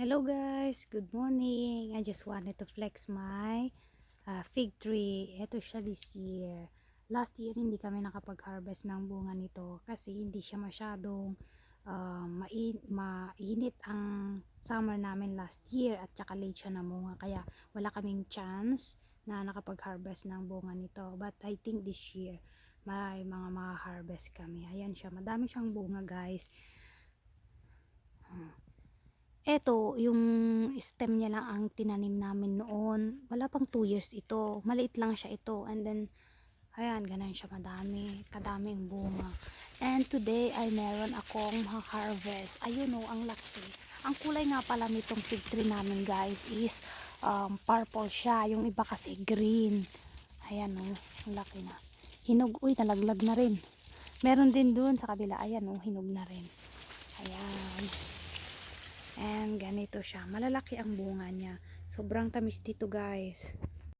Hello guys, good morning. I just wanted to flex my fig tree. Ito siya this year. Last year hindi kami nakapag-harvest ng bunga nito kasi hindi siya masyadong mainit ang summer namin last year at saka late siya namunga kaya wala kaming chance na nakapag-harvest ng bunga nito. But I think this year may mga harvest kami. Ayan siya, madami siyang bunga guys. Eto, yung stem niya lang ang tinanim namin noon. Wala pang 2 years ito. Maliit lang siya ito. And then, ayan, ganun siya madami. Kadaming bunga. And today, ay meron akong harvest. Ayun o, ang laki. Ang kulay nga pala nitong fig tree namin guys is purple siya. Yung iba kasi green. Ayan o, ang laki na. Hinog, uy, nalaglag na rin. Meron din dun sa kabila. Ayan o, hinog na rin. Ayan. And ganito siya. Malalaki ang bunga niya. Sobrang tamis dito guys.